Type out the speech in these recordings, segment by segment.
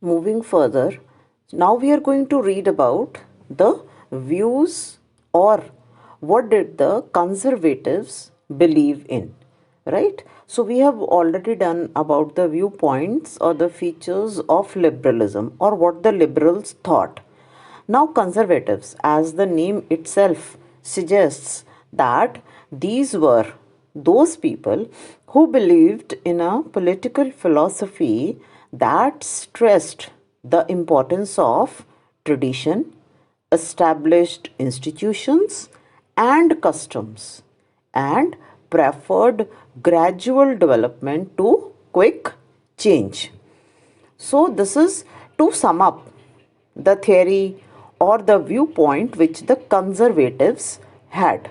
moving further, now we are going to read about the views or what did the conservatives believe in, right? So we have already done about the viewpoints or the features of liberalism or what the liberals thought. Now, conservatives, as the name itself suggests, that these were those people who believed in a political philosophy that stressed the importance of tradition, established institutions, and customs, and preferred gradual development to quick change. So, this is to sum up the theory or the viewpoint which the conservatives had.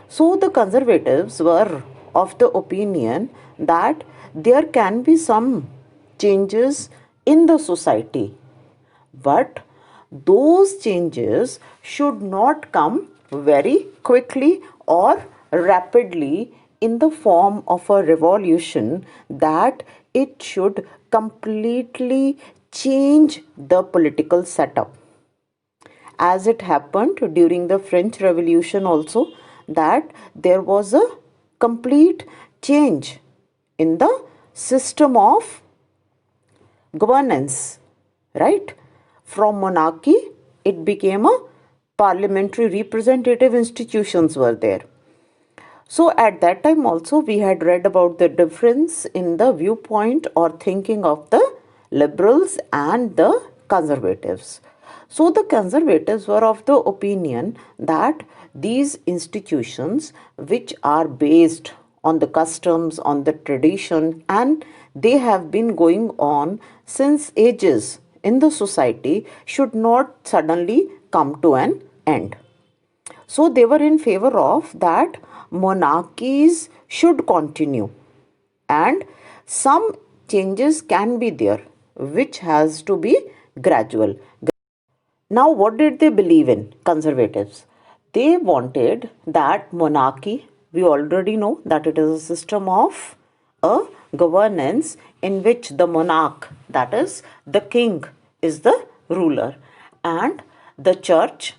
So, the conservatives were of the opinion that there can be some changes in the society, but those changes should not come very quickly or rapidly in the form of a revolution, that it should completely change the political setup, as it happened during the French Revolution also, that there was a complete change in the system of governance, right? From monarchy, it became a parliamentary representative institutions were there. So at that time also we had read about the difference in the viewpoint or thinking of the liberals and the conservatives. So the conservatives were of the opinion that these institutions which are based on the customs, on the tradition, and they have been going on since ages in the society should not suddenly come to an end. So they were in favor of that monarchies should continue and some changes can be there, which has to be gradual. Now, what did they believe in, conservatives? They wanted that monarchy, we already know that it is a system of a governance in which the monarch, that is, the king, is the ruler, and the church,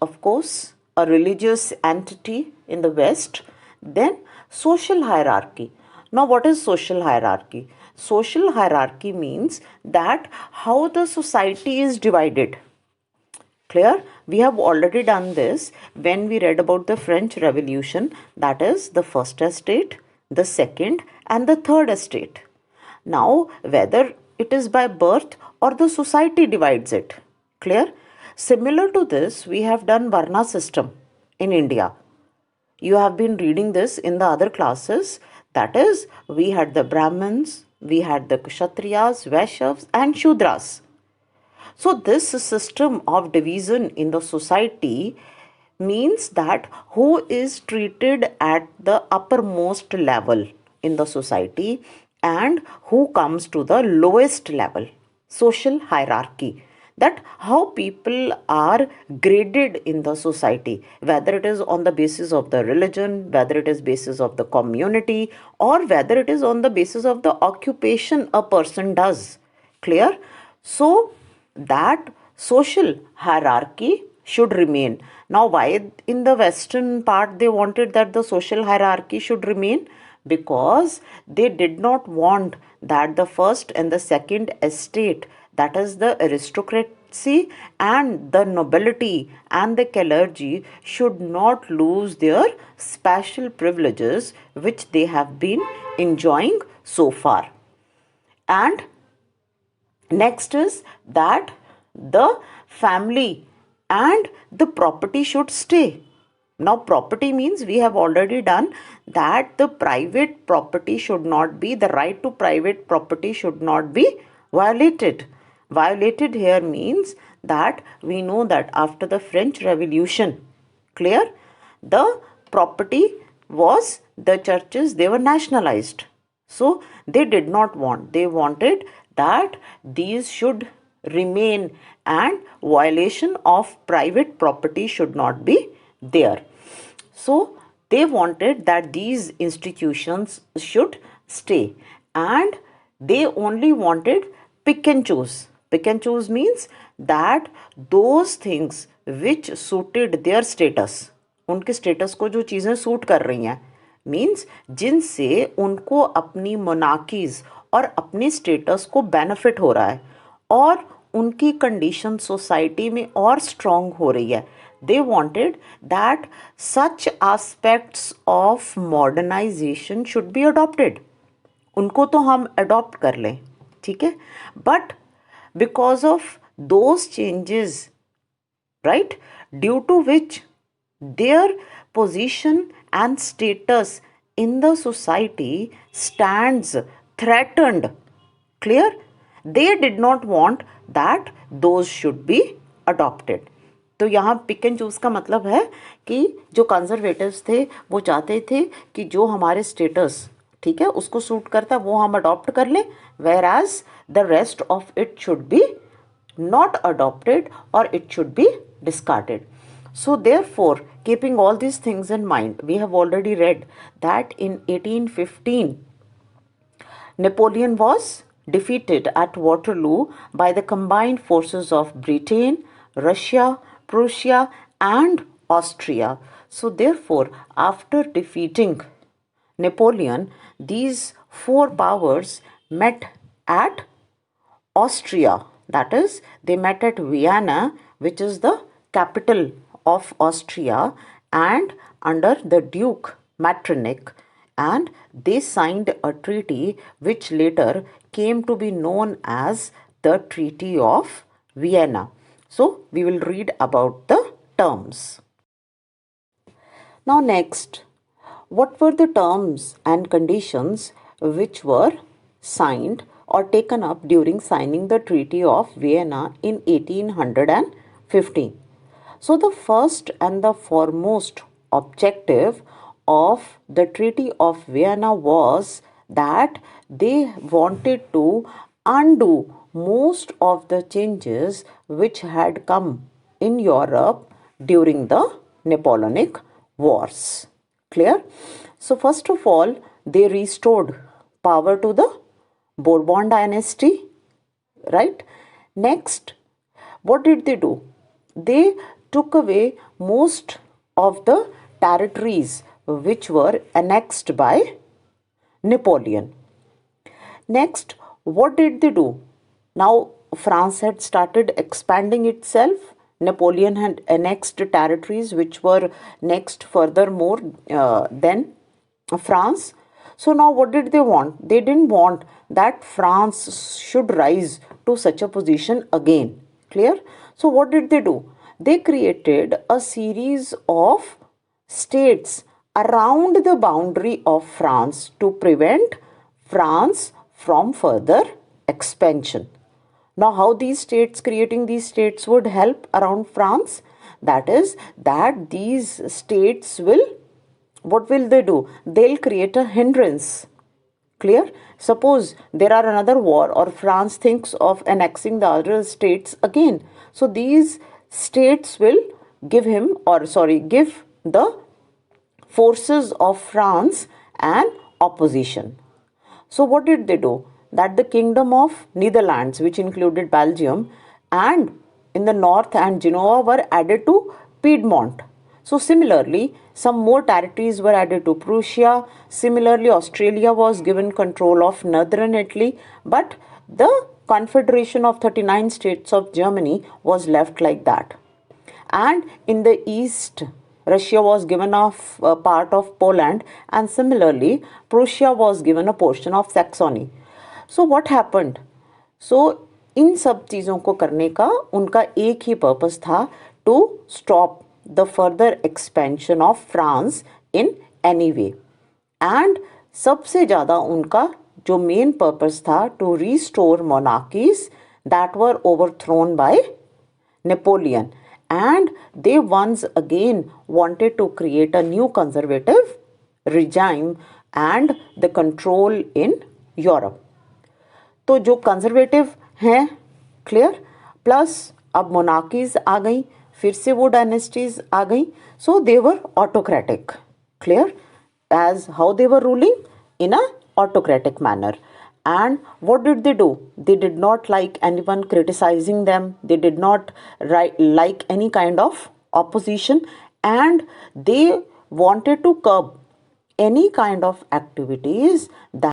of course, a religious entity in the West, then social hierarchy. Now, what is social hierarchy? Social hierarchy means that how the society is divided. Clear? We have already done this when we read about the French Revolution, that is the first estate, the second, and the third estate. Now, whether it is by birth or the society divides it. Clear? Similar to this, we have done Varna system in India. You have been reading this in the other classes. That is, we had the Brahmins, we had the Kshatriyas, Vaishyavas, and Shudras. So, this system of division in the society means that who is treated at the uppermost level in the society and who comes to the lowest level, social hierarchy. That how people are graded in the society, whether it is on the basis of the religion, whether it is basis of the community, or whether it is on the basis of the occupation a person does. Clear? So that social hierarchy should remain. Now, why in the Western part they wanted that the social hierarchy should remain? Because they did not want that the first and the second estate, that is the aristocracy and the nobility and the clergy, should not lose their special privileges which they have been enjoying so far. And next is that the family and the property should stay. Now, property means we have already done that the private property should not be, the right to private property should not be violated. Violated here means that we know that after the French Revolution, clear, the property was, the churches, they were nationalized. So they did not want, they wanted that these should remain and violation of private property should not be there. So they wanted that these institutions should stay, and they only wanted pick and choose. Pick and choose means that those things which suited their status, उनके status को जो चीज़ें suit कर रही हैं, means जिनसे उनको अपनी मोनार्कीज और अपने स्टेटस को बेनिफिट हो रहा है और उनकी कंडीशन सोसाइटी में और स्ट्रॉन्ग हो रही है. They wanted that such aspects of modernisation should be adopted. उनको तो हम अडॉप्ट कर लें, ठीक है, but because of those changes, right, due to which their position and status in the society stands threatened. Clear? They did not want that those should be adopted. तो यहाँ pick and choose का मतलब है कि जो conservatives थे वो चाहते थे कि जो हमारे स्टेटस, ठीक है, उसको सूट करता वो हम अडॉप्ट कर लें, whereas the rest of it should be not adopted or it should be discarded. So therefore, keeping all these things in mind, we have already read that in 1815 Napoleon was defeated at Waterloo by the combined forces of Britain, Russia, Prussia and Austria. So therefore, after defeating Napoleon, these four powers met at Austria. That is, they met at Vienna, which is the capital of Austria, and under the Duke Metternich, and they signed a treaty which later came to be known as the Treaty of Vienna. So, we will read about the terms. Now next, what were the terms and conditions which were signed or taken up during signing the Treaty of Vienna in 1815. So the first and the foremost objective of the Treaty of Vienna was that they wanted to undo most of the changes which had come in Europe during the Napoleonic Wars. Clear? So first of all, they restored power to the Bourbon dynasty, right? Next, what did they do? They took away most of the territories which were annexed by Napoleon. Next, what did they do? Now, France had started expanding itself. Napoleon had annexed territories which were next furthermore than France. So now what did they want? They didn't want that France should rise to such a position again. Clear? So what did they do? They created a series of states around the boundary of France to prevent France from further expansion. Now how creating these states would help around France? That is, that these states will, what will they do? They'll create a hindrance. Clear? Suppose there are another war or France thinks of annexing the other states again. So these states will give the forces of France an opposition. So what did they do? That the Kingdom of Netherlands, which included Belgium, and in the north and Genoa were added to Piedmont. So similarly, some more territories were added to Prussia. Similarly, Australia was given control of northern Italy, but the Confederation of 39 states of Germany was left like that. And in the east, Russia was given a part of Poland, and similarly, Prussia was given a portion of Saxony. So what happened? So इन सब चीज़ों को करने का उनका एक ही purpose था, to stop the further expansion of France in any way. And सबसे ज़्यादा उनका जो मेन पर्पस था, to restore monarchies that were overthrown by Napoleon, and they once again wanted to create a new conservative regime and the control in Europe. तो जो conservative हैं, clear, plus अब monarchies आ गई, फिर से वो डायनेस्टीज आ गई. So they were autocratic, clear, as how they were ruling in a autocratic manner. And what did they do? They did not like anyone criticizing them. They did not like any kind of opposition, and they wanted to curb any kind of activities that